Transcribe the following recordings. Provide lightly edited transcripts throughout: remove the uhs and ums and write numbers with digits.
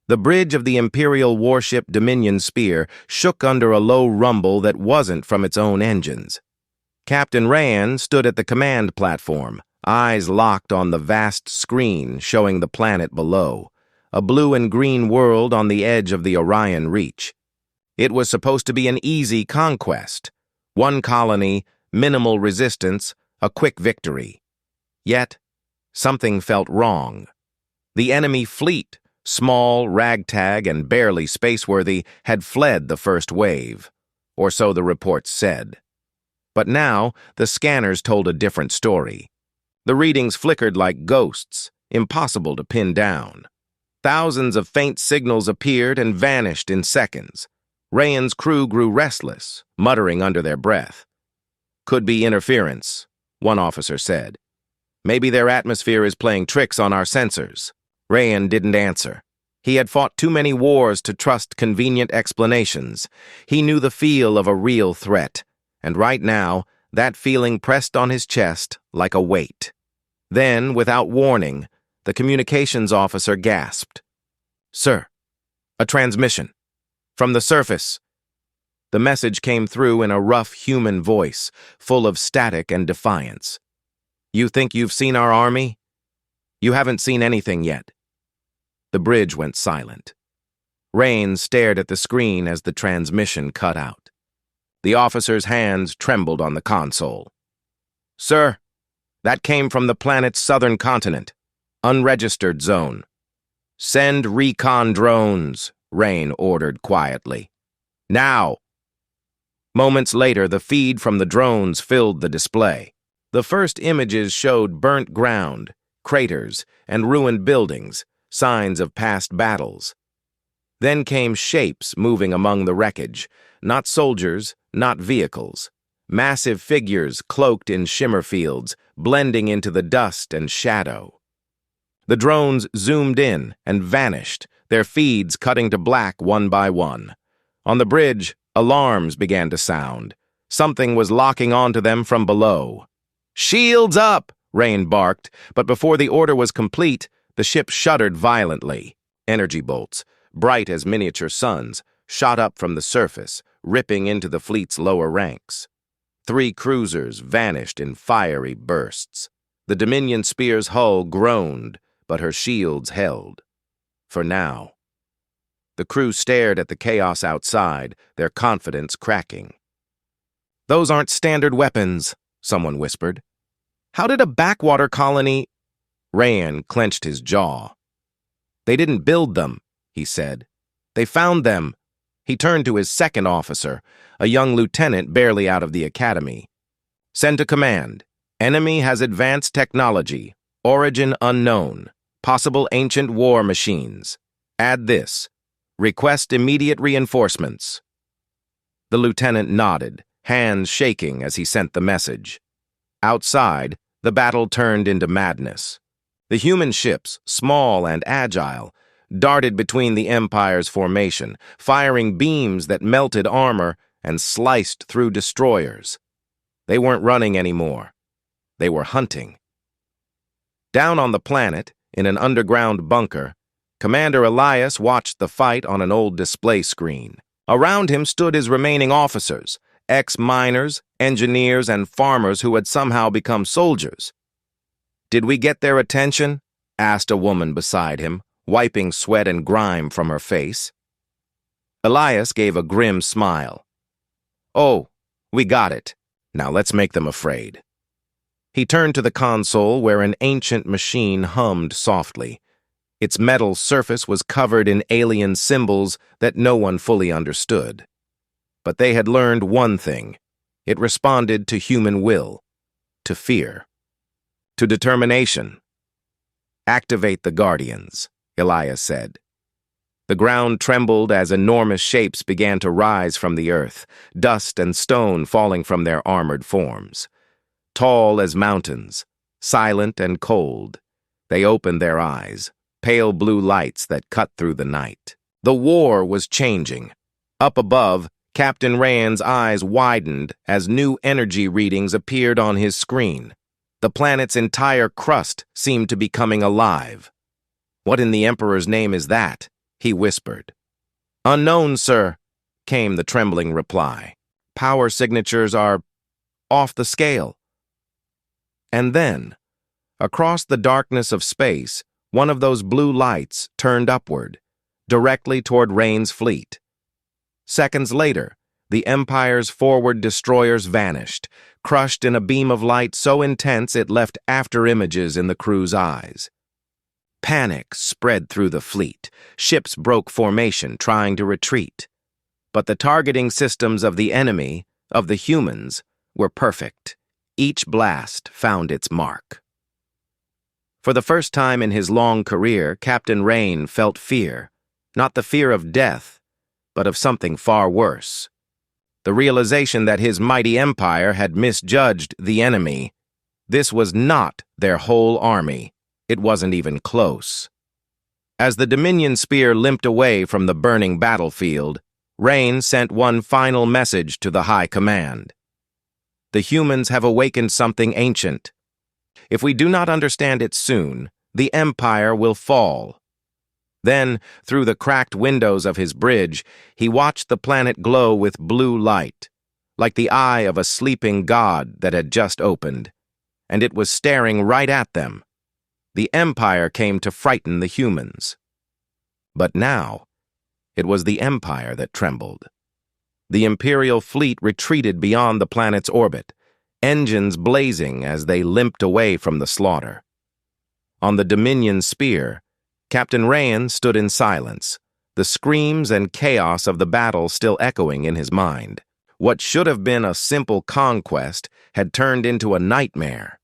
The bridge of the Imperial warship Dominion Spear shook under a low rumble that wasn't from its own engines. Captain Rayan stood at the command platform, eyes locked on the vast screen showing the planet below, a blue and green world on the edge of the Orion Reach. It was supposed to be an easy conquest. One colony, minimal resistance, a quick victory. Yet, something felt wrong. The enemy fleet, small, ragtag, and barely spaceworthy, had fled the first wave, or so the reports said. But now, the scanners told a different story. The readings flickered like ghosts, impossible to pin down. Thousands of faint signals appeared and vanished in seconds. Rayan's crew grew restless, muttering under their breath. "Could be interference," one officer said. "Maybe their atmosphere is playing tricks on our sensors." Rayan didn't answer. He had fought too many wars to trust convenient explanations. He knew the feel of a real threat, and right now, that feeling pressed on his chest like a weight. Then, without warning, the communications officer gasped. "Sir, a transmission. From the surface." The message came through in a rough human voice, full of static and defiance. "You think you've seen our army? You haven't seen anything yet." The bridge went silent. Rayan stared at the screen as the transmission cut out. The officer's hands trembled on the console. "Sir, that came from the planet's southern continent. Unregistered zone." "Send recon drones," Rayan ordered quietly. "Now!" Moments later, the feed from the drones filled the display. The first images showed burnt ground, craters, and ruined buildings, signs of past battles. Then came shapes moving among the wreckage, not soldiers, not vehicles. Massive figures cloaked in shimmer fields, blending into the dust and shadow. The drones zoomed in and vanished, their feeds cutting to black one by one. On the bridge, alarms began to sound. Something was locking onto them from below. "Shields up!" Rayan barked, but before the order was complete, the ship shuddered violently. Energy bolts, bright as miniature suns, shot up from the surface, ripping into the fleet's lower ranks. 3 cruisers vanished in fiery bursts. The Dominion Spear's hull groaned, but her shields held. For now. The crew stared at the chaos outside, their confidence cracking. "Those aren't standard weapons," someone whispered. "How did a backwater colony—" Rayan clenched his jaw. "They didn't build them," he said. "They found them." He turned to his second officer, a young lieutenant barely out of the academy. "Send to command. Enemy has advanced technology. Origin unknown. Possible ancient war machines. Add this. Request immediate reinforcements." The lieutenant nodded, hands shaking as he sent the message. Outside, the battle turned into madness. The human ships, small and agile, darted between the Empire's formation, firing beams that melted armor and sliced through destroyers. They weren't running anymore. They were hunting. Down on the planet, in an underground bunker, Commander Elias watched the fight on an old display screen. Around him stood his remaining officers, ex-miners, engineers, and farmers who had somehow become soldiers. "Did we get their attention?" asked a woman beside him, wiping sweat and grime from her face. Elias gave a grim smile. "Oh, we got it. Now let's make them afraid." He turned to the console where an ancient machine hummed softly. Its metal surface was covered in alien symbols that no one fully understood. But they had learned one thing. It responded to human will, to fear, to determination. "Activate the Guardians," Elias said. The ground trembled as enormous shapes began to rise from the earth, dust and stone falling from their armored forms. Tall as mountains, silent and cold, they opened their eyes, pale blue lights that cut through the night. The war was changing. Up above, Captain Rayan's eyes widened as new energy readings appeared on his screen. The planet's entire crust seemed to be coming alive. "What in the Emperor's name is that?" he whispered. "Unknown, sir," came the trembling reply. "Power signatures are off the scale." And then, across the darkness of space, one of those blue lights turned upward, directly toward Rain's fleet. Seconds later, the Empire's forward destroyers vanished, crushed in a beam of light so intense it left afterimages in the crew's eyes. Panic spread through the fleet. Ships broke formation, trying to retreat. But the targeting systems of the enemy, of the humans, were perfect. Each blast found its mark. For the first time in his long career, Captain Rain felt fear. Not the fear of death, but of something far worse. The realization that his mighty empire had misjudged the enemy. This was not their whole army. It wasn't even close. As the Dominion spear limped away from the burning battlefield, Rain sent one final message to the High Command. The humans have awakened something ancient. If we do not understand it soon, the Empire will fall. Then, through the cracked windows of his bridge, he watched the planet glow with blue light, like the eye of a sleeping god that had just opened, and it was staring right at them. The Empire came to frighten the humans. But now, it was the Empire that trembled. The Imperial fleet retreated beyond the planet's orbit, engines blazing as they limped away from the slaughter. On the Dominion spear, Captain Rayan stood in silence, the screams and chaos of the battle still echoing in his mind. What should have been a simple conquest had turned into a nightmare.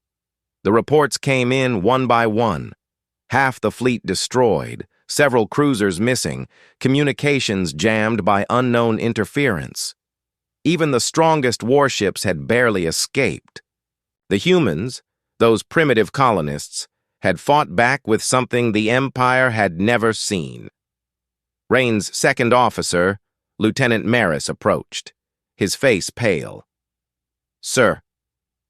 The reports came in one by one. Half the fleet destroyed, several cruisers missing, communications jammed by unknown interference. Even the strongest warships had barely escaped. The humans, those primitive colonists, had fought back with something the Empire had never seen. Rain's second officer, Lieutenant Maris, approached, his face pale. "Sir,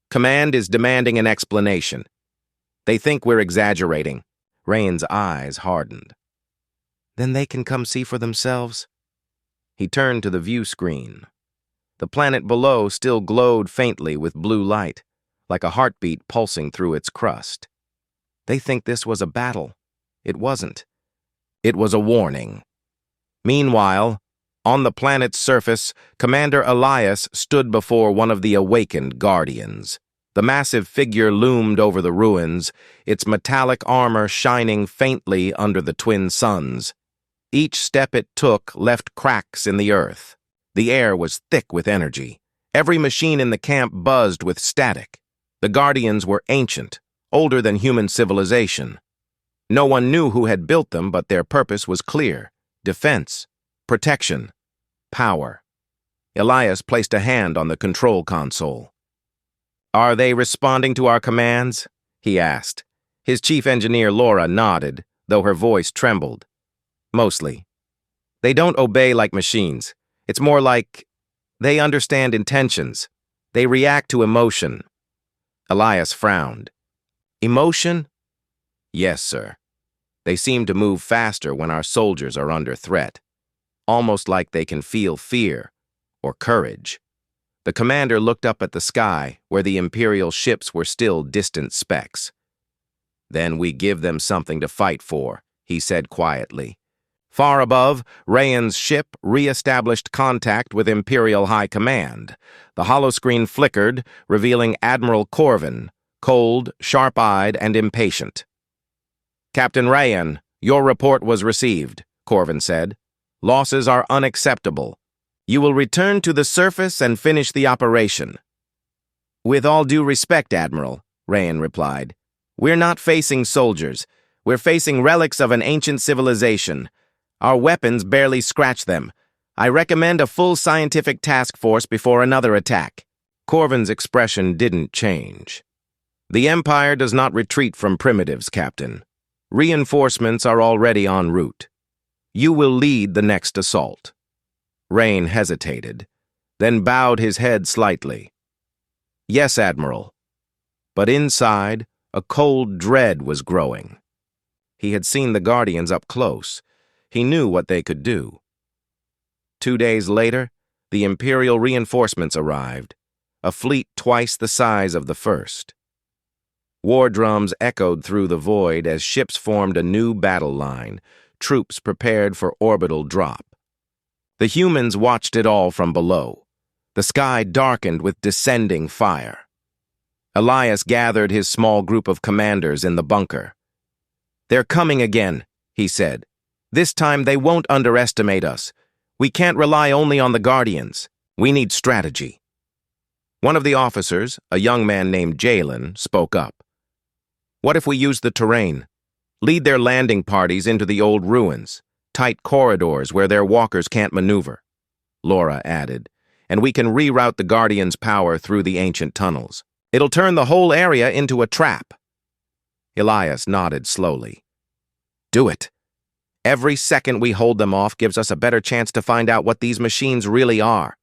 Command is demanding an explanation. They think we're exaggerating." Rain's eyes hardened. "Then they can come see for themselves." He turned to the view screen. The planet below still glowed faintly with blue light, like a heartbeat pulsing through its crust. They think this was a battle. It wasn't. It was a warning. Meanwhile, on the planet's surface, Commander Elias stood before one of the awakened Guardians. The massive figure loomed over the ruins, its metallic armor shining faintly under the twin suns. Each step it took left cracks in the earth. The air was thick with energy. Every machine in the camp buzzed with static. The Guardians were ancient, older than human civilization. No one knew who had built them, but their purpose was clear: defense, protection, power. Elias placed a hand on the control console. "Are they responding to our commands?" he asked. His chief engineer, Laura, nodded, though her voice trembled. "Mostly. They don't obey like machines. It's more like they understand intentions. They react to emotion." Elias frowned. "Emotion?" "Yes, sir. They seem to move faster when our soldiers are under threat. Almost like they can feel fear or courage." The commander looked up at the sky, where the Imperial ships were still distant specks. "Then we give them something to fight for," he said quietly. Far above, Rayan's ship re-established contact with Imperial High Command. The holoscreen flickered, revealing Admiral Corvin, cold, sharp-eyed, and impatient. "Captain Rayan, your report was received," Corvin said. "Losses are unacceptable. You will return to the surface and finish the operation." "With all due respect, Admiral," Rayan replied, "we're not facing soldiers. We're facing relics of an ancient civilization. Our weapons barely scratch them. I recommend a full scientific task force before another attack." Corvin's expression didn't change. "The Empire does not retreat from primitives, Captain. Reinforcements are already en route. You will lead the next assault." Rain hesitated, then bowed his head slightly. "Yes, Admiral." But inside, a cold dread was growing. He had seen the Guardians up close. He knew what they could do. 2 days later, the Imperial reinforcements arrived, a fleet twice the size of the first. War drums echoed through the void as ships formed a new battle line, troops prepared for orbital drop. The humans watched it all from below. The sky darkened with descending fire. Elias gathered his small group of commanders in the bunker. "They're coming again," he said. "This time they won't underestimate us. We can't rely only on the Guardians. We need strategy." One of the officers, a young man named Jalen, spoke up. "What if we use the terrain? Lead their landing parties into the old ruins, tight corridors where their walkers can't maneuver," Laura added, "and we can reroute the Guardians' power through the ancient tunnels. It'll turn the whole area into a trap." Elias nodded slowly. "Do it. Every second we hold them off gives us a better chance to find out what these machines really are."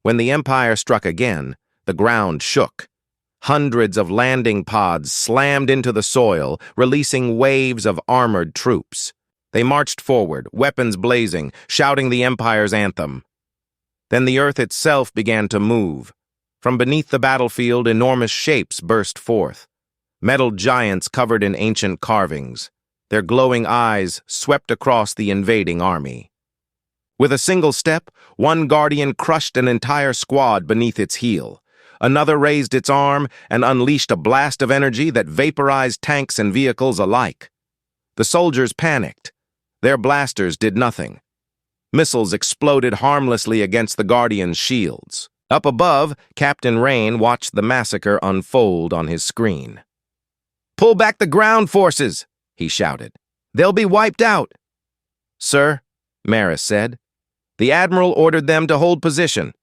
When the Empire struck again, the ground shook. Hundreds of landing pods slammed into the soil, releasing waves of armored troops. They marched forward, weapons blazing, shouting the Empire's anthem. Then the earth itself began to move. From beneath the battlefield, enormous shapes burst forth. Metal giants covered in ancient carvings. Their glowing eyes swept across the invading army. With a single step, one Guardian crushed an entire squad beneath its heel. Another raised its arm and unleashed a blast of energy that vaporized tanks and vehicles alike. The soldiers panicked. Their blasters did nothing. Missiles exploded harmlessly against the Guardians' shields. Up above, Captain Rain watched the massacre unfold on his screen. "Pull back the ground forces!" he shouted. "They'll be wiped out." "Sir," Maris said, "the Admiral ordered them to hold position."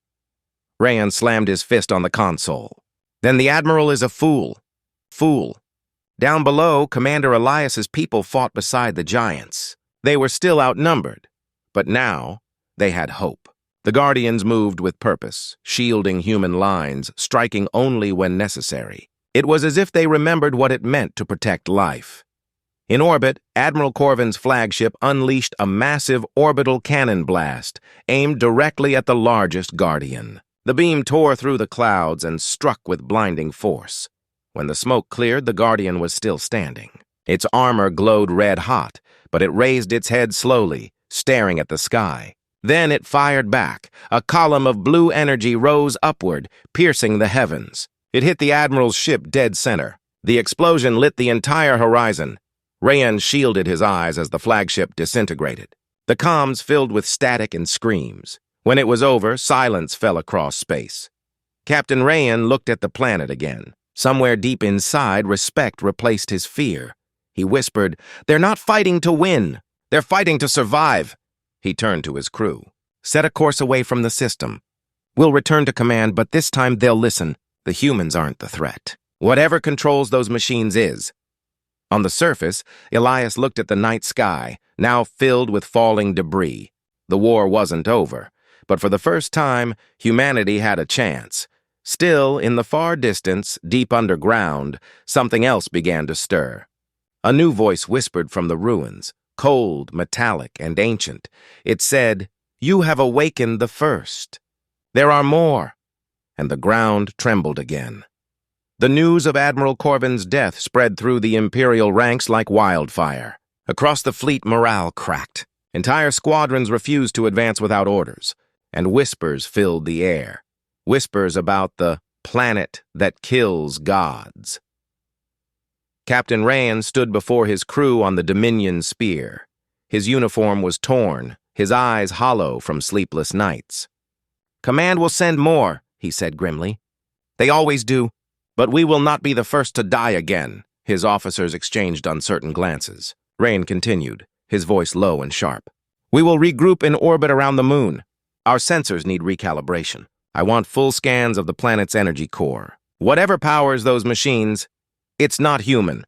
Rayan slammed his fist on the console. "Then the Admiral is a fool. Fool." Down below, Commander Elias's people fought beside the giants. They were still outnumbered, but now they had hope. The Guardians moved with purpose, shielding human lines, striking only when necessary. It was as if they remembered what it meant to protect life. In orbit, Admiral Corvin's flagship unleashed a massive orbital cannon blast, aimed directly at the largest Guardian. The beam tore through the clouds and struck with blinding force. When the smoke cleared, the Guardian was still standing. Its armor glowed red-hot, but it raised its head slowly, staring at the sky. Then it fired back. A column of blue energy rose upward, piercing the heavens. It hit the Admiral's ship dead center. The explosion lit the entire horizon. Rayan shielded his eyes as the flagship disintegrated. The comms filled with static and screams. When it was over, silence fell across space. Captain Rayan looked at the planet again. Somewhere deep inside, respect replaced his fear. He whispered, "They're not fighting to win. They're fighting to survive." He turned to his crew. "Set a course away from the system. We'll return to command, but this time they'll listen. The humans aren't the threat. Whatever controls those machines is." On the surface, Elias looked at the night sky, now filled with falling debris. The war wasn't over, but for the first time, humanity had a chance. Still, in the far distance, deep underground, something else began to stir. A new voice whispered from the ruins, cold, metallic, and ancient. It said, "You have awakened the first. There are more." And the ground trembled again. The news of Admiral Corvin's death spread through the Imperial ranks like wildfire. Across the fleet, morale cracked. Entire squadrons refused to advance without orders, and whispers filled the air. Whispers about the planet that kills gods. Captain Rayan stood before his crew on the Dominion spear. His uniform was torn, his eyes hollow from sleepless nights. "Command will send more," he said grimly. "They always do. But we will not be the first to die again." His officers exchanged uncertain glances. Rayan continued, his voice low and sharp. "We will regroup in orbit around the moon. Our sensors need recalibration. I want full scans of the planet's energy core. Whatever powers those machines, it's not human."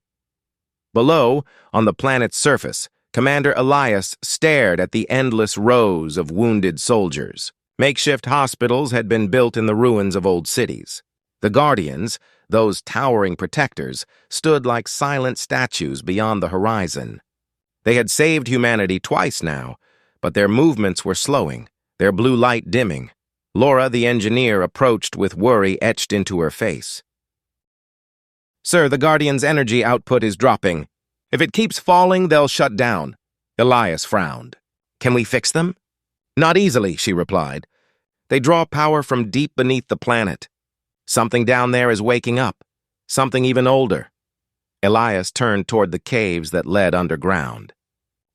Below, on the planet's surface, Commander Elias stared at the endless rows of wounded soldiers. Makeshift hospitals had been built in the ruins of old cities. The Guardians, those towering protectors, stood like silent statues beyond the horizon. They had saved humanity twice now, but their movements were slowing, their blue light dimming. Laura, the engineer, approached with worry etched into her face. "Sir, the Guardian's energy output is dropping. If it keeps falling, they'll shut down." Elias frowned. "Can we fix them?" "Not easily," she replied. "They draw power from deep beneath the planet. Something down there is waking up, something even older." Elias turned toward the caves that led underground.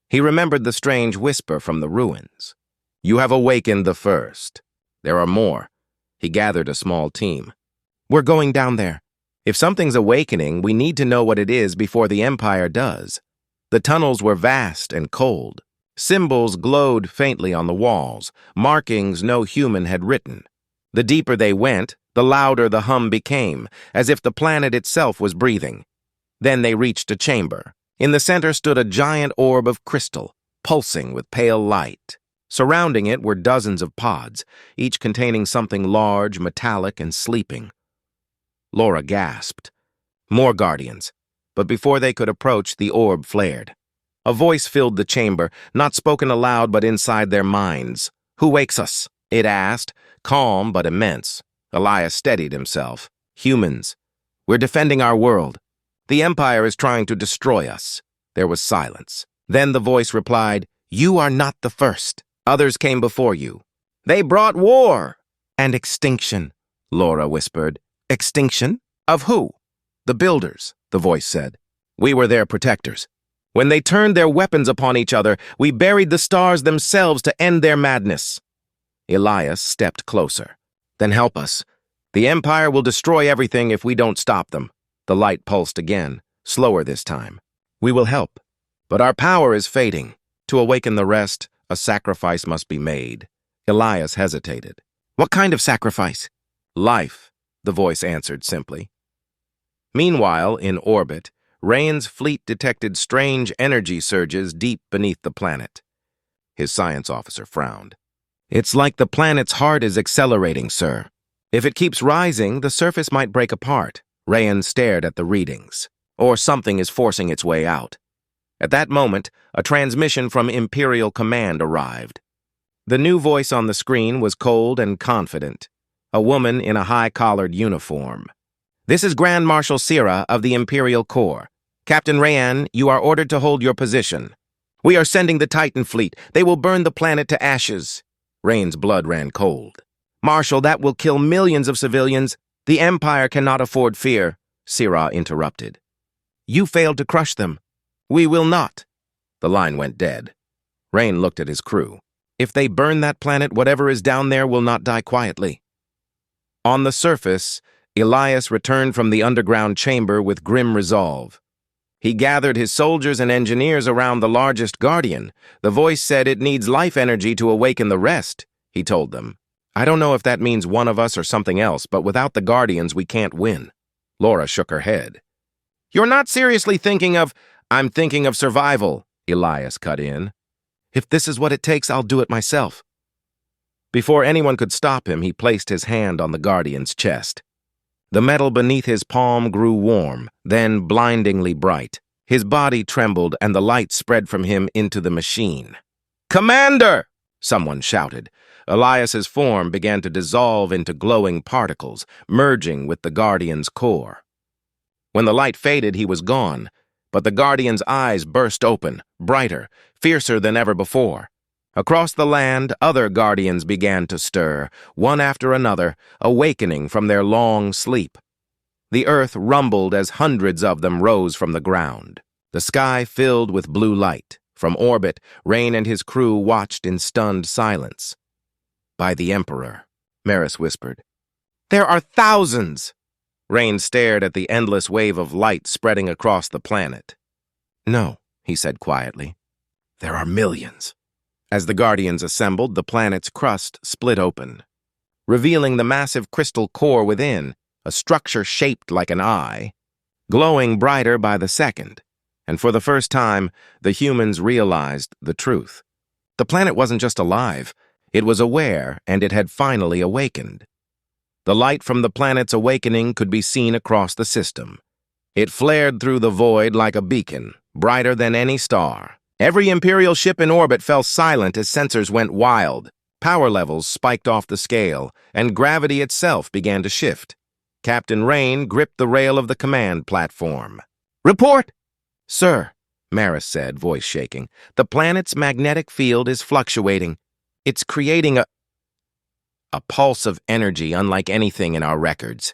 He remembered the strange whisper from the ruins. "You have awakened the first. There are more." He gathered a small team. "We're going down there. If something's awakening, we need to know what it is before the Empire does." The tunnels were vast and cold. Symbols glowed faintly on the walls, markings no human had written. The deeper they went, the louder the hum became, as if the planet itself was breathing. Then they reached a chamber. In the center stood a giant orb of crystal, pulsing with pale light. Surrounding it were dozens of pods, each containing something large, metallic, and sleeping. Laura gasped. More Guardians. But before they could approach, the orb flared. A voice filled the chamber, not spoken aloud but inside their minds. "Who wakes us?" it asked, calm but immense. Elias steadied himself. "Humans. We're defending our world. The Empire is trying to destroy us." There was silence. Then the voice replied, "You are not the first. Others came before you. They brought war." "And extinction," Laura whispered. "Extinction? Of who?" "The builders," the voice said. "We were their protectors. When they turned their weapons upon each other, we buried the stars themselves to end their madness." Elias stepped closer. "Then help us. The Empire will destroy everything if we don't stop them." The light pulsed again, slower this time. "We will help. But our power is fading. To awaken the rest, a sacrifice must be made." Elias hesitated. "What kind of sacrifice?" "Life," the voice answered simply. Meanwhile, in orbit, Rain's fleet detected strange energy surges deep beneath the planet. His science officer frowned. "It's like the planet's heart is accelerating, sir. If it keeps rising, the surface might break apart." Rayan stared at the readings. "Or something is forcing its way out." At that moment, a transmission from Imperial Command arrived. The new voice on the screen was cold and confident, a woman in a high-collared uniform. "This is Grand Marshal Sira of the Imperial Corps. Captain Rayan, you are ordered to hold your position. We are sending the Titan fleet. They will burn the planet to ashes." Rain's blood ran cold. "Marshal, that will kill millions of civilians. The Empire cannot afford fear," Sira interrupted. "You failed to crush them." "We will not." The line went dead. Rain looked at his crew. "If they burn that planet, whatever is down there will not die quietly." On the surface, Elias returned from the underground chamber with grim resolve. He gathered his soldiers and engineers around the largest Guardian. The voice said it needs life energy to awaken the rest, he told them. "I don't know if that means one of us or something else, but without the Guardians, we can't win." Laura shook her head. "You're not seriously thinking of—" "I'm thinking of survival," Elias cut in. "If this is what it takes, I'll do it myself." Before anyone could stop him, he placed his hand on the Guardian's chest. The metal beneath his palm grew warm, then blindingly bright. His body trembled, and the light spread from him into the machine. "Commander!" someone shouted. Elias's form began to dissolve into glowing particles, merging with the Guardian's core. When the light faded, he was gone, but the Guardian's eyes burst open, brighter, fiercer than ever before. Across the land, other Guardians began to stir, one after another, awakening from their long sleep. The earth rumbled as hundreds of them rose from the ground. The sky filled with blue light. From orbit, Rain and his crew watched in stunned silence. "By the Emperor," Maris whispered. "There are thousands!" Rain stared at the endless wave of light spreading across the planet. "No," he said quietly. "There are millions." As the Guardians assembled, the planet's crust split open, revealing the massive crystal core within, a structure shaped like an eye, glowing brighter by the second. And for the first time, the humans realized the truth. The planet wasn't just alive, it was aware, and it had finally awakened. The light from the planet's awakening could be seen across the system. It flared through the void like a beacon, brighter than any star. Every Imperial ship in orbit fell silent as sensors went wild. Power levels spiked off the scale, and gravity itself began to shift. Captain Rain gripped the rail of the command platform. "Report!" "Sir," Maris said, voice shaking, "the planet's magnetic field is fluctuating. It's creating a pulse of energy unlike anything in our records."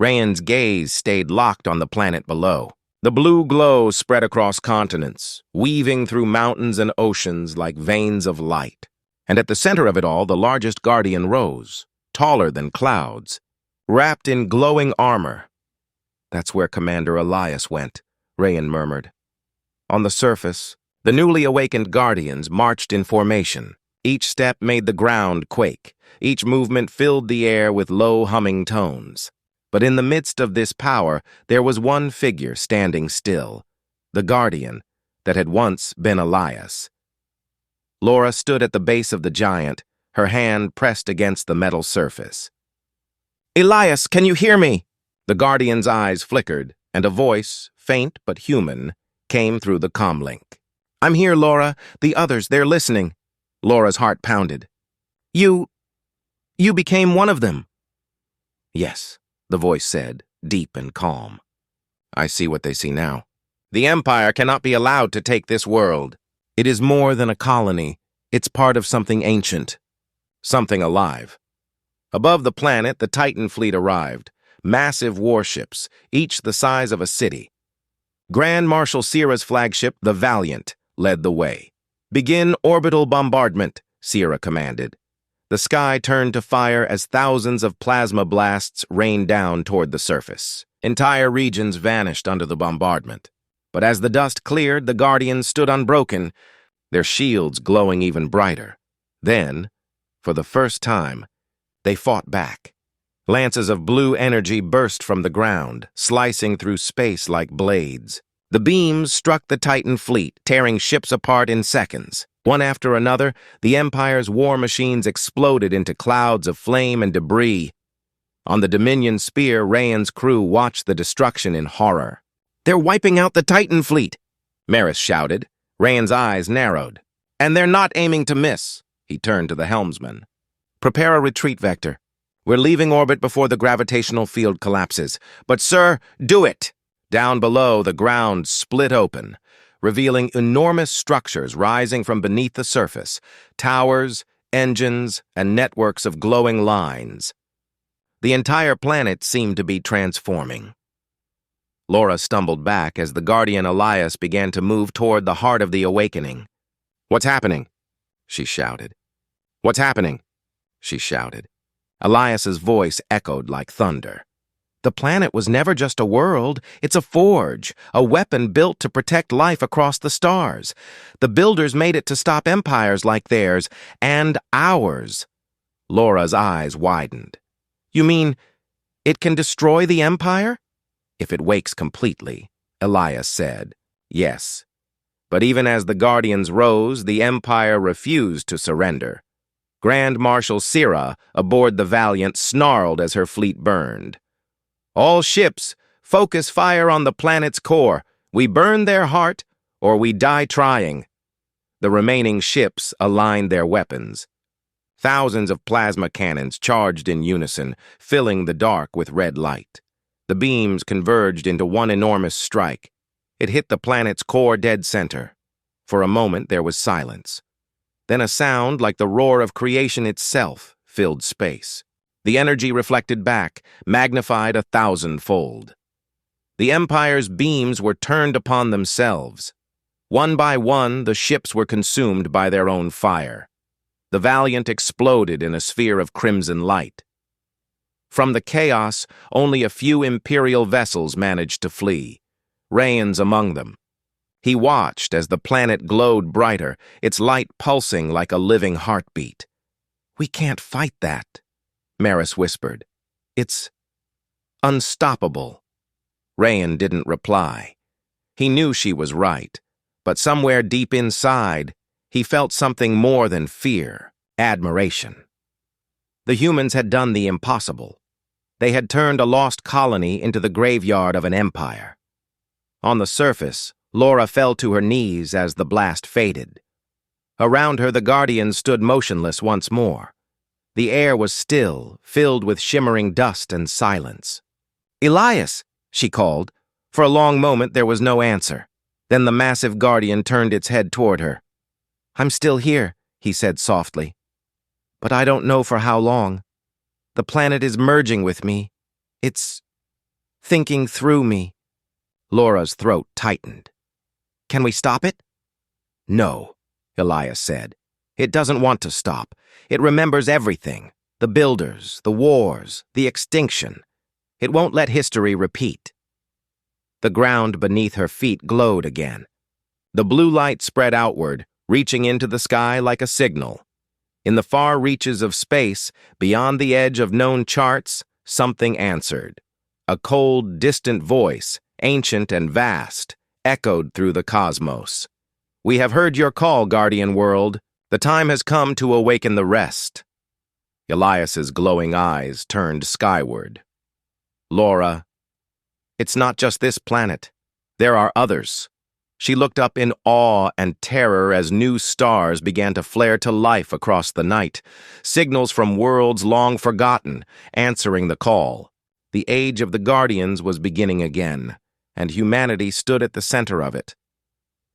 Rayan's gaze stayed locked on the planet below. The blue glow spread across continents, weaving through mountains and oceans like veins of light. And at the center of it all, the largest guardian rose, taller than clouds, wrapped in glowing armor. "That's where Commander Elias went," Rayan murmured. On the surface, the newly awakened guardians marched in formation. Each step made the ground quake. Each movement filled the air with low humming tones. But in the midst of this power, there was one figure standing still, the guardian that had once been Elias. Laura stood at the base of the giant, her hand pressed against the metal surface. "Elias, can you hear me?" The guardian's eyes flickered, and a voice, faint but human, came through the comlink. "I'm here, Laura. The others, they're listening." Laura's heart pounded. You became one of them." "Yes," the voice said, deep and calm. "I see what they see now. The Empire cannot be allowed to take this world. It is more than a colony. It's part of something ancient, something alive." Above the planet, the Titan fleet arrived, massive warships, each the size of a city. Grand Marshal Sierra's flagship, the Valiant, led the way. "Begin orbital bombardment," Sierra commanded. The sky turned to fire as thousands of plasma blasts rained down toward the surface. Entire regions vanished under the bombardment. But as the dust cleared, the Guardians stood unbroken, their shields glowing even brighter. Then, for the first time, they fought back. Lances of blue energy burst from the ground, slicing through space like blades. The beams struck the Titan fleet, tearing ships apart in seconds. One after another, the Empire's war machines exploded into clouds of flame and debris. On the Dominion Spear, Rayan's crew watched the destruction in horror. "They're wiping out the Titan fleet," Maris shouted. Rayan's eyes narrowed. "And they're not aiming to miss." He turned to the helmsman. "Prepare a retreat vector. We're leaving orbit before the gravitational field collapses. But, sir, do it!" Down below, the ground split open, revealing enormous structures rising from beneath the surface, towers, engines, and networks of glowing lines. The entire planet seemed to be transforming. Laura stumbled back as the Guardian Elias began to move toward the heart of the awakening. "What's happening?" she shouted. "What's happening?" she shouted. Elias's voice echoed like thunder. "The planet was never just a world. It's a forge, a weapon built to protect life across the stars. The builders made it to stop empires like theirs, and ours." Laura's eyes widened. "You mean it can destroy the Empire?" "If it wakes completely," Elias said. "Yes." But even as the Guardians rose, the Empire refused to surrender. Grand Marshal Sierra, aboard the Valiant, snarled as her fleet burned. "All ships, focus fire on the planet's core. We burn their heart, or we die trying." The remaining ships aligned their weapons. Thousands of plasma cannons charged in unison, filling the dark with red light. The beams converged into one enormous strike. It hit the planet's core dead center. For a moment, there was silence. Then a sound like the roar of creation itself filled space. The energy reflected back, magnified 1,000-fold. The Empire's beams were turned upon themselves. One by one, the ships were consumed by their own fire. The Valiant exploded in a sphere of crimson light. From the chaos, only a few Imperial vessels managed to flee, Rayan's among them. He watched as the planet glowed brighter, its light pulsing like a living heartbeat. "We can't fight that," Maris whispered. "It's unstoppable." Rayan didn't reply. He knew she was right, but somewhere deep inside, he felt something more than fear, admiration. The humans had done the impossible. They had turned a lost colony into the graveyard of an empire. On the surface, Laura fell to her knees as the blast faded. Around her, the Guardians stood motionless once more. The air was still, filled with shimmering dust and silence. "Elias!" she called. For a long moment, there was no answer. Then the massive Guardian turned its head toward her. "I'm still here," he said softly. "But I don't know for how long. The planet is merging with me. It's thinking through me." Laura's throat tightened. "Can we stop it?" "No," Elias said. "It doesn't want to stop. It remembers everything. The builders, the wars, the extinction. It won't let history repeat." The ground beneath her feet glowed again. The blue light spread outward, reaching into the sky like a signal. In the far reaches of space, beyond the edge of known charts, something answered. A cold, distant voice, ancient and vast, echoed through the cosmos. "We have heard your call, Guardian World. The time has come to awaken the rest." Elias's glowing eyes turned skyward. "Laura, it's not just this planet. There are others." She looked up in awe and terror as new stars began to flare to life across the night, signals from worlds long forgotten, answering the call. The age of the Guardians was beginning again, and humanity stood at the center of it.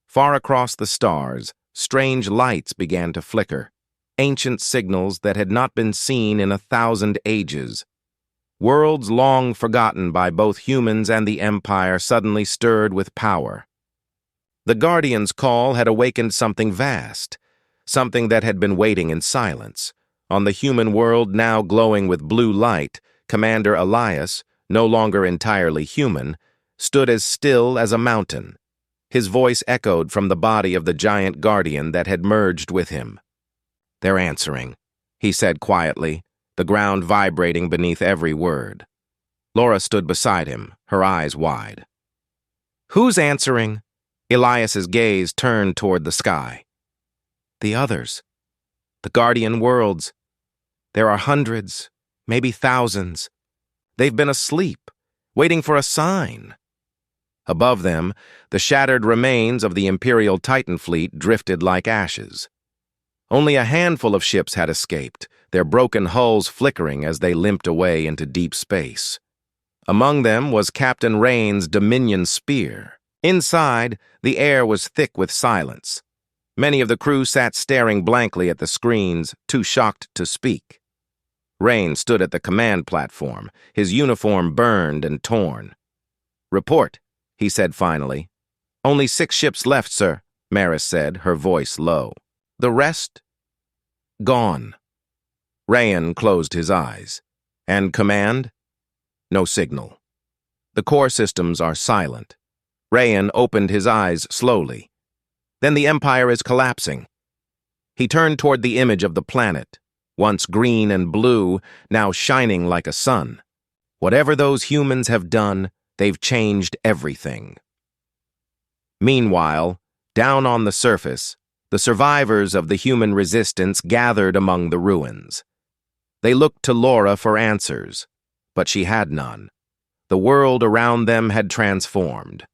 Far across the stars, strange lights began to flicker, ancient signals that had not been seen in 1,000 ages. Worlds long forgotten by both humans and the Empire suddenly stirred with power. The Guardian's call had awakened something vast, something that had been waiting in silence. On the human world now glowing with blue light, Commander Elias, no longer entirely human, stood as still as a mountain. His voice echoed from the body of the giant Guardian that had merged with him. "They're answering," he said quietly, the ground vibrating beneath every word. Laura stood beside him, her eyes wide. "Who's answering?" Elias's gaze turned toward the sky. "The others. The Guardian worlds. There are hundreds, maybe thousands. They've been asleep, waiting for a sign." Above them, the shattered remains of the Imperial Titan fleet drifted like ashes. Only a handful of ships had escaped, their broken hulls flickering as they limped away into deep space. Among them was Captain Rain's Dominion spear. Inside, the air was thick with silence. Many of the crew sat staring blankly at the screens, too shocked to speak. Rain stood at the command platform, his uniform burned and torn. "Report," he said finally. "Only 6 ships left, sir," Maris said, her voice low. "The rest? Gone." Rayan closed his eyes. "And command?" "No signal. The core systems are silent." Rayan opened his eyes slowly. "Then the Empire is collapsing." He turned toward the image of the planet, once green and blue, now shining like a sun. Whatever those humans have done, they've changed everything. Meanwhile, down on the surface, the survivors of the human resistance gathered among the ruins. They looked to Laura for answers, but she had none. The world around them had transformed.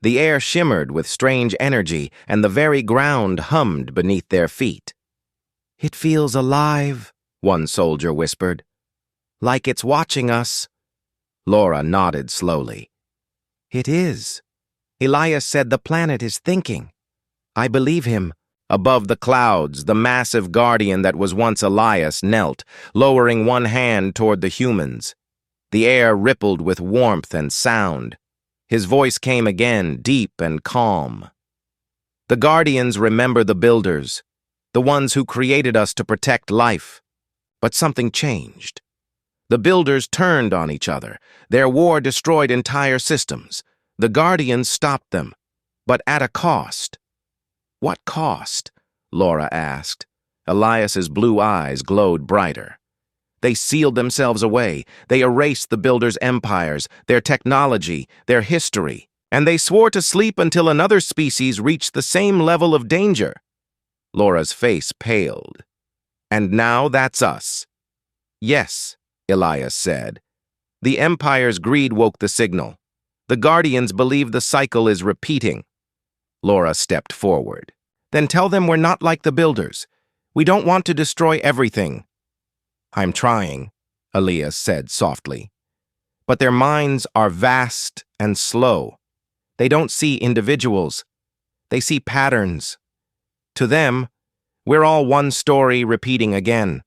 The air shimmered with strange energy, and the very ground hummed beneath their feet. "It feels alive," one soldier whispered. "Like it's watching us." Laura nodded slowly. "It is. Elias said the planet is thinking. I believe him." Above the clouds, the massive Guardian that was once Elias knelt, lowering one hand toward the humans. The air rippled with warmth and sound. His voice came again, deep and calm. "The Guardians remember the builders, the ones who created us to protect life. But something changed. The builders turned on each other. Their war destroyed entire systems. The Guardians stopped them, but at a cost." "What cost?" Laura asked. Elias's blue eyes glowed brighter. "They sealed themselves away. They erased the builders' empires, their technology, their history, and they swore to sleep until another species reached the same level of danger." Laura's face paled. "And now that's us." "Yes," Elias said. "The Empire's greed woke the signal. The Guardians believe the cycle is repeating. Laura stepped forward. Then tell them we're not like the builders. We don't want to destroy everything. I'm trying, Elias said softly. But their minds are vast and slow. They don't see individuals. They see patterns. To them, we're all one story repeating again.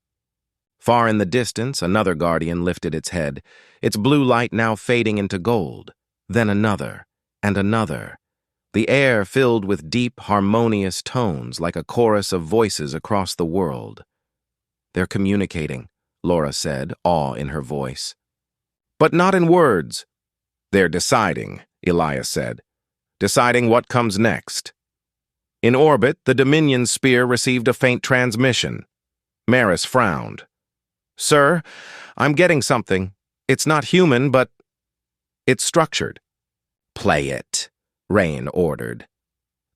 Far in the distance, another guardian lifted its head, its blue light now fading into gold. Then another, and another. The air filled with deep, harmonious tones like a chorus of voices across the world. They're communicating, Laura said, awe in her voice. But not in words. They're deciding, Elias said. Deciding what comes next. In orbit, the Dominion sphere received a faint transmission. Maris frowned. Sir, I'm getting something. It's not human, but it's structured. Play it, Rain ordered.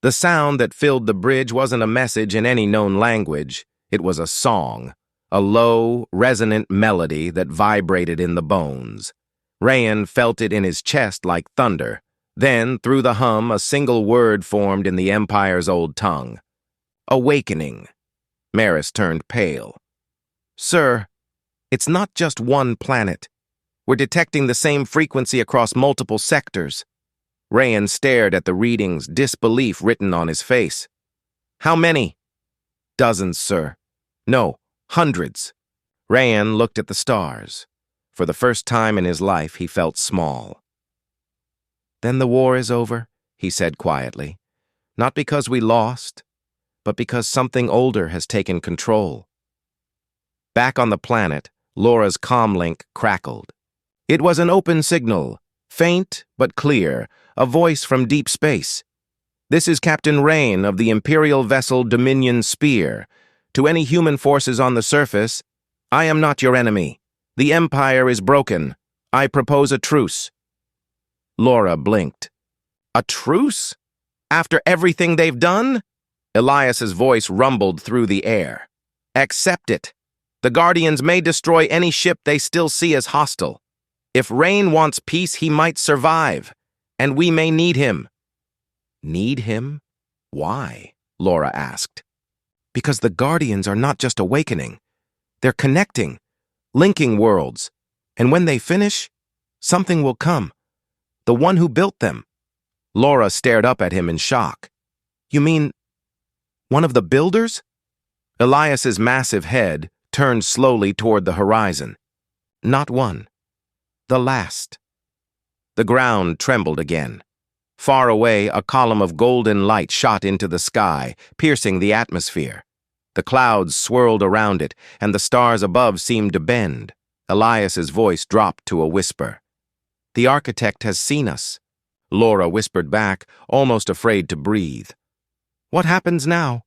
The sound that filled the bridge wasn't a message in any known language. It was a song, a low, resonant melody that vibrated in the bones. Rayan felt it in his chest like thunder. Then, through the hum, a single word formed in the Empire's old tongue. Awakening. Maris turned pale. Sir, it's not just one planet. We're detecting the same frequency across multiple sectors. Rayan stared at the readings, disbelief written on his face. How many? Dozens, sir. No, hundreds. Rayan looked at the stars. For the first time in his life, he felt small. Then the war is over, he said quietly. Not because we lost, but because something older has taken control. Back on the planet, Laura's comlink crackled. It was an open signal, faint but clear, a voice from deep space. This is Captain Rain of the Imperial vessel Dominion Spear. To any human forces on the surface, I am not your enemy. The Empire is broken. I propose a truce. Laura blinked. A truce? After everything they've done? Elias's voice rumbled through the air. Accept it. The Guardians may destroy any ship they still see as hostile. If Rain wants peace, he might survive, and we may need him. Need him? Why? Laura asked. Because the Guardians are not just awakening. They're connecting, linking worlds, and when they finish, something will come. The one who built them. Laura stared up at him in shock. You mean one of the builders? Elias's massive head turned slowly toward the horizon. Not one. The last. The ground trembled again. Far away, a column of golden light shot into the sky, piercing the atmosphere. The clouds swirled around it, and the stars above seemed to bend. Elias's voice dropped to a whisper. The architect has seen us. Laura whispered back, almost afraid to breathe. What happens now?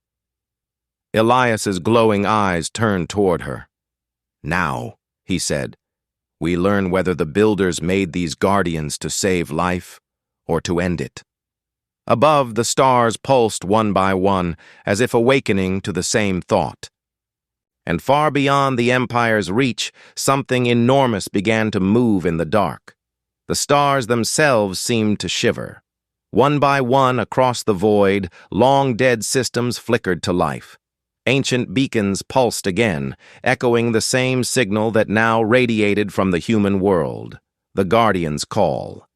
Elias's glowing eyes turned toward her. Now, he said, we learn whether the builders made these guardians to save life or to end it. Above, the stars pulsed one by one, as if awakening to the same thought. And far beyond the Empire's reach, something enormous began to move in the dark. The stars themselves seemed to shiver. One by one across the void, long-dead systems flickered to life. Ancient beacons pulsed again, echoing the same signal that now radiated from the human world, the Guardian's call.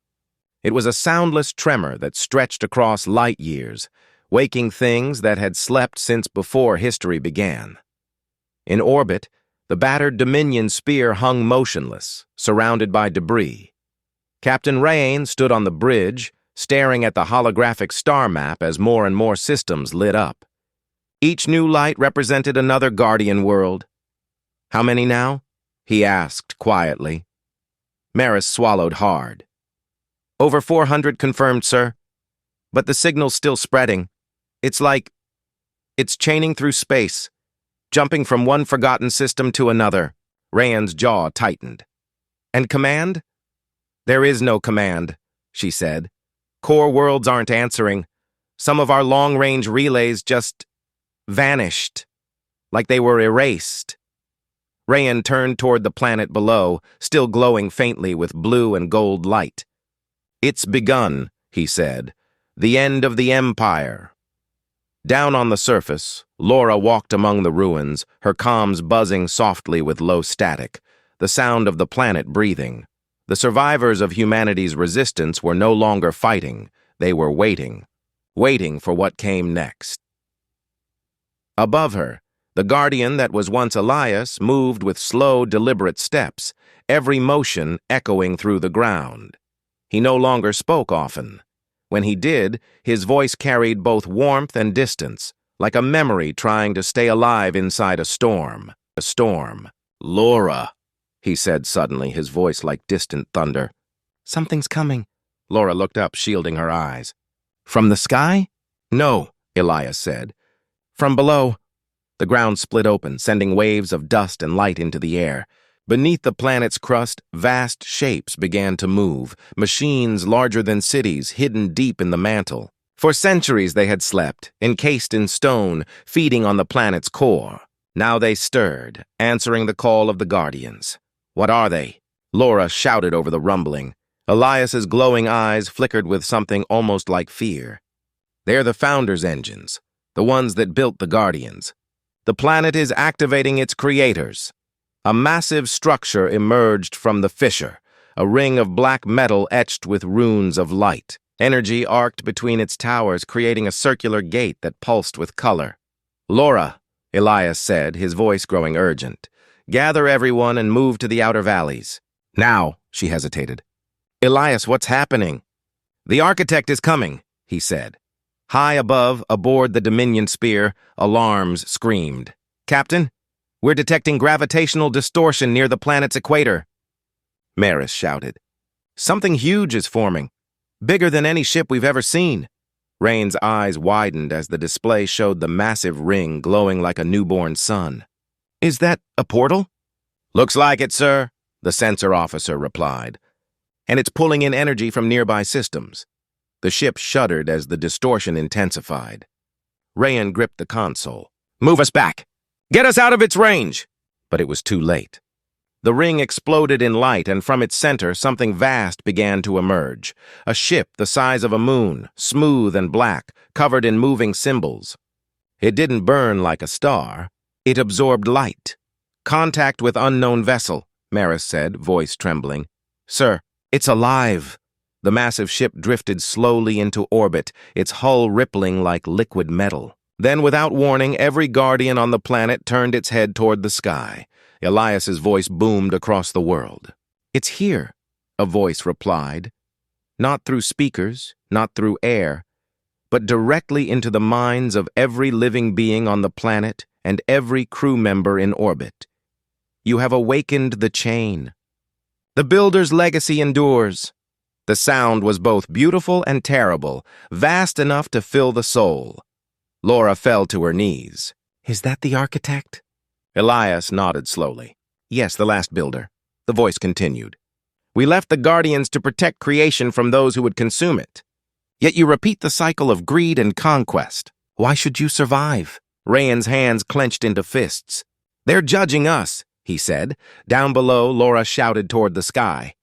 It was a soundless tremor that stretched across light years, waking things that had slept since before history began. In orbit, the battered Dominion sphere hung motionless, surrounded by debris. Captain Rain stood on the bridge, staring at the holographic star map as more and more systems lit up. Each new light represented another Guardian world. How many now? He asked quietly. Maris swallowed hard. Over 400 confirmed, sir. But the signal's still spreading. It's chaining through space, jumping from one forgotten system to another. Rayan's jaw tightened. And command? There is no command, she said. Core worlds aren't answering. Some of our long-range relays just vanished, like they were erased. Rayan turned toward the planet below, still glowing faintly with blue and gold light. It's begun, he said. The end of the Empire. Down on the surface, Laura walked among the ruins, her comms buzzing softly with low static, the sound of the planet breathing. The survivors of humanity's resistance were no longer fighting, they were waiting for what came next. Above her, the guardian that was once Elias moved with slow, deliberate steps, every motion echoing through the ground. He no longer spoke often. When he did, his voice carried both warmth and distance, like a memory trying to stay alive inside a storm. A storm. "Laura," he said suddenly, his voice like distant thunder. "Something's coming." Laura looked up, shielding her eyes. "From the sky?" "No," Elias said. "From below." The ground split open, sending waves of dust and light into the air. Beneath the planet's crust, vast shapes began to move, machines larger than cities hidden deep in the mantle. For centuries they had slept, encased in stone, feeding on the planet's core. Now they stirred, answering the call of the Guardians. "What are they?" Laura shouted over the rumbling. Elias's glowing eyes flickered with something almost like fear. "They're the Founders' engines, the ones that built the Guardians. The planet is activating its creators." A massive structure emerged from the fissure, a ring of black metal etched with runes of light. Energy arced between its towers, creating a circular gate that pulsed with color. "Laura," Elias said, his voice growing urgent, "gather everyone and move to the outer valleys." "Now," she hesitated. "Elias, what's happening?" "The architect is coming," he said. High above, aboard the Dominion Spear, alarms screamed. "Captain, we're detecting gravitational distortion near the planet's equator." Maris shouted. "Something huge is forming, bigger than any ship we've ever seen." Rain's eyes widened as the display showed the massive ring glowing like a newborn sun. "Is that a portal?" "Looks like it, sir," the sensor officer replied. "And it's pulling in energy from nearby systems." The ship shuddered as the distortion intensified. Rayan gripped the console. "Move us back! Get us out of its range!" But it was too late. The ring exploded in light, and from its center, something vast began to emerge. A ship the size of a moon, smooth and black, covered in moving symbols. It didn't burn like a star. It absorbed light. "Contact with unknown vessel," Maris said, voice trembling. "Sir, it's alive." The massive ship drifted slowly into orbit, its hull rippling like liquid metal. Then, without warning, every guardian on the planet turned its head toward the sky. Elias's voice boomed across the world. "It's here," a voice replied. Not through speakers, not through air, but directly into the minds of every living being on the planet and every crew member in orbit. "You have awakened the chain. The Builder's legacy endures." The sound was both beautiful and terrible, vast enough to fill the soul. Laura fell to her knees. "Is that the architect?" Elias nodded slowly. "Yes, the last builder." The voice continued. "We left the Guardians to protect creation from those who would consume it. Yet you repeat the cycle of greed and conquest. Why should you survive?" Rayan's hands clenched into fists. "They're judging us," he said. Down below, Laura shouted toward the sky.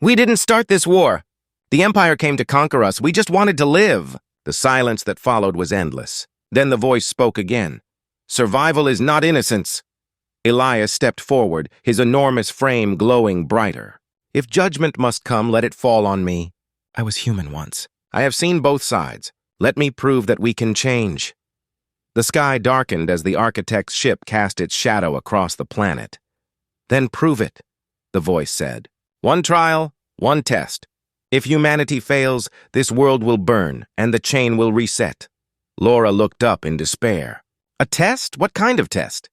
"We didn't start this war. The Empire came to conquer us. We just wanted to live." The silence that followed was endless. Then the voice spoke again. "Survival is not innocence." Elias stepped forward, his enormous frame glowing brighter. "If judgment must come, let it fall on me. I was human once. I have seen both sides. Let me prove that we can change." The sky darkened as the architect's ship cast its shadow across the planet. "Then prove it," the voice said. "One trial, one test. If humanity fails, this world will burn, and the chain will reset." Laura looked up in despair. "A test? What kind of test?"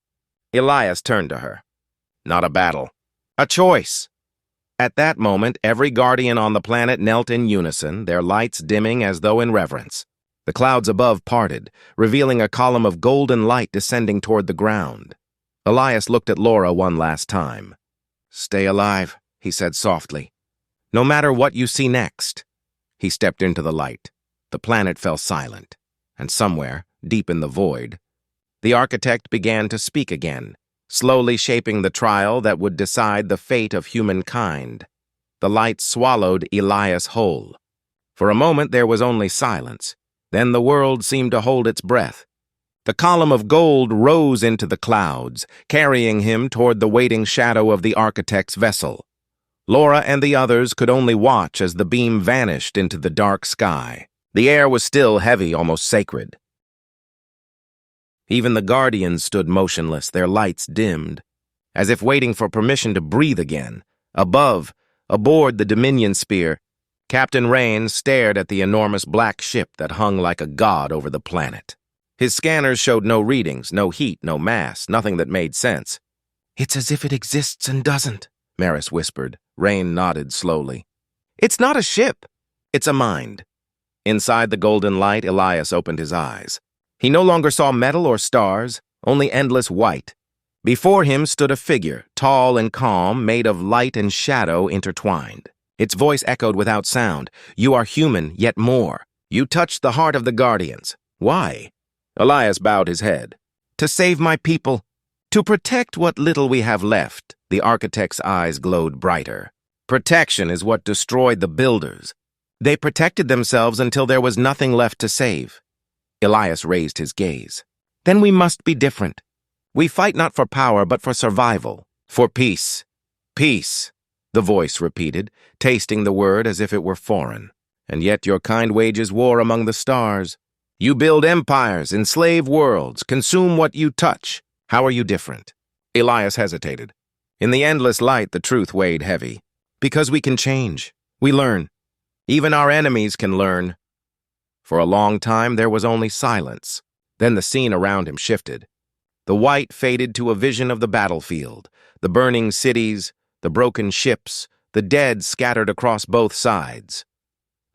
Elias turned to her. "Not a battle. A choice." At that moment, every guardian on the planet knelt in unison, their lights dimming as though in reverence. The clouds above parted, revealing a column of golden light descending toward the ground. Elias looked at Laura one last time. "Stay alive," he said softly. "No matter what you see next." He stepped into the light. The planet fell silent, and somewhere, deep in the void, the architect began to speak again, slowly shaping the trial that would decide the fate of humankind. The light swallowed Elias whole. For a moment there was only silence. Then the world seemed to hold its breath. The column of gold rose into the clouds, carrying him toward the waiting shadow of the architect's vessel. Laura and the others could only watch as the beam vanished into the dark sky. The air was still heavy, almost sacred. Even the Guardians stood motionless, their lights dimmed, as if waiting for permission to breathe again. Above, aboard the Dominion Spear, Captain Rain stared at the enormous black ship that hung like a god over the planet. His scanners showed no readings, no heat, no mass, nothing that made sense. "It's as if it exists and doesn't," Maris whispered. Rain nodded slowly. "It's not a ship. It's a mind." Inside the golden light, Elias opened his eyes. He no longer saw metal or stars, only endless white. Before him stood a figure, tall and calm, made of light and shadow intertwined. Its voice echoed without sound. "You are human, yet more. You touched the heart of the Guardians. Why?" Elias bowed his head. "To save my people. To protect what little we have left." The architect's eyes glowed brighter. "Protection is what destroyed the builders. They protected themselves until there was nothing left to save." Elias raised his gaze. "Then we must be different. We fight not for power, but for survival. For peace. Peace," the voice repeated, tasting the word as if it were foreign. "And yet your kind wages war among the stars. You build empires, enslave worlds, consume what you touch. How are you different?" Elias hesitated. In the endless light, the truth weighed heavy. "Because we can change. We learn. Even our enemies can learn." For a long time, there was only silence. Then the scene around him shifted. The white faded to a vision of the battlefield, the burning cities, the broken ships, the dead scattered across both sides.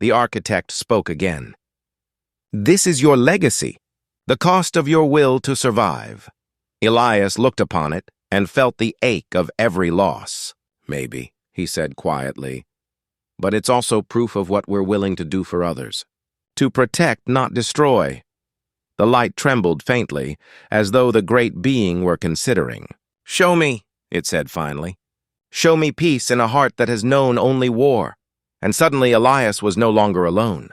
The architect spoke again. "This is your legacy, the cost of your will to survive." Elias looked upon it and felt the ache of every loss. "Maybe," he said quietly, "but it's also proof of what we're willing to do for others. To protect, not destroy." The light trembled faintly, as though the great being were considering. "Show me," it said finally. "Show me peace in a heart that has known only war." And suddenly Elias was no longer alone.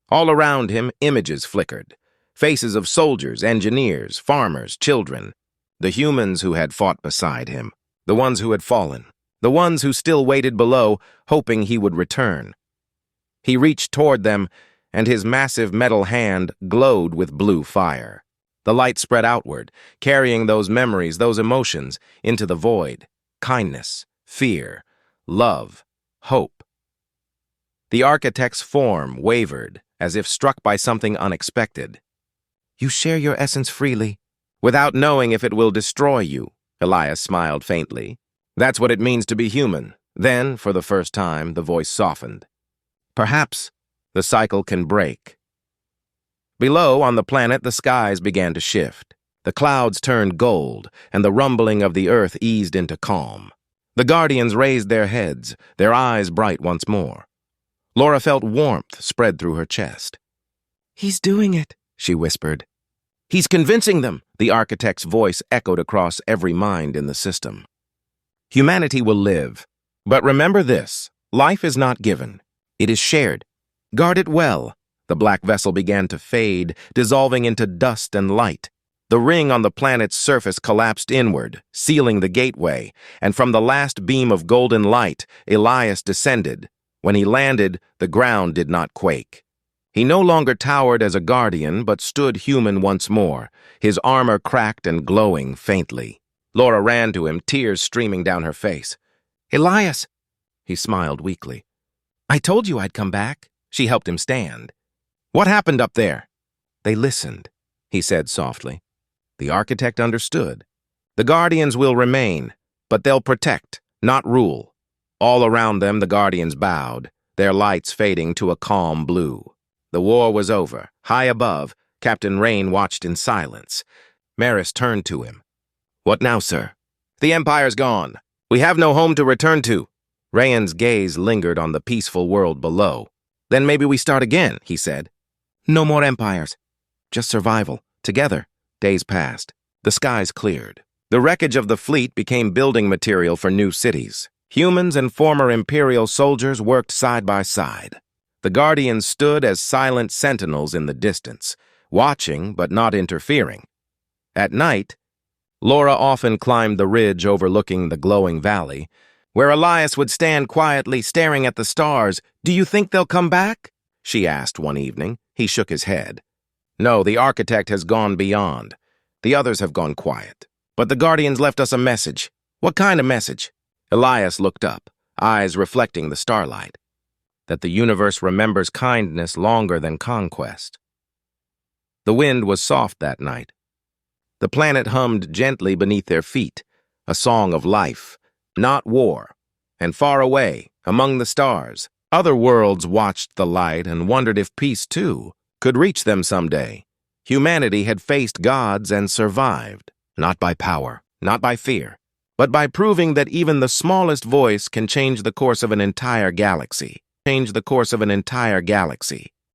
All around him, images flickered. Faces of soldiers, engineers, farmers, children. The humans who had fought beside him. The ones who had fallen. The ones who still waited below, hoping he would return. He reached toward them, and his massive metal hand glowed with blue fire. The light spread outward, carrying those memories, those emotions, into the void. Kindness, fear, love, hope. The architect's form wavered, as if struck by something unexpected. "You share your essence freely, without knowing if it will destroy you," Elias smiled faintly. "That's what it means to be human." Then, for the first time, the voice softened. "Perhaps the cycle can break." Below, on the planet, the skies began to shift. The clouds turned gold, and the rumbling of the earth eased into calm. The Guardians raised their heads, their eyes bright once more. Laura felt warmth spread through her chest. "He's doing it," she whispered. "He's convincing them," the architect's voice echoed across every mind in the system. "Humanity will live. But remember this, life is not given. It is shared. Guard it well." The black vessel began to fade, dissolving into dust and light. The ring on the planet's surface collapsed inward, sealing the gateway, and from the last beam of golden light, Elias descended. When he landed, the ground did not quake. He no longer towered as a guardian, but stood human once more, his armor cracked and glowing faintly. Laura ran to him, tears streaming down her face. "Elias!" He smiled weakly. "I told you I'd come back." She helped him stand. "What happened up there?" "They listened," he said softly. The architect understood. "The Guardians will remain, but they'll protect, not rule." All around them, the Guardians bowed, their lights fading to a calm blue. The war was over. High above, Captain Rain watched in silence. Maris turned to him. "What now, sir?" "The Empire's gone. We have no home to return to." Rayan's gaze lingered on the peaceful world below. "Then maybe we start again," he said. "No more empires. Just survival. Together." Days passed. The skies cleared. The wreckage of the fleet became building material for new cities. Humans and former Imperial soldiers worked side by side. The Guardians stood as silent sentinels in the distance, watching but not interfering. At night, Laura often climbed the ridge overlooking the glowing valley, where Elias would stand quietly staring at the stars. "Do you think they'll come back?" she asked one evening. He shook his head. "No, the architect has gone beyond. The others have gone quiet. But the Guardians left us a message." "What kind of message?" Elias looked up, eyes reflecting the starlight. "That the universe remembers kindness longer than conquest." The wind was soft that night. The planet hummed gently beneath their feet, a song of life, not war. And far away, among the stars, other worlds watched the light and wondered if peace, too, could reach them someday. Humanity had faced gods and survived, not by power, not by fear, but by proving that even the smallest voice can change the course of an entire galaxy.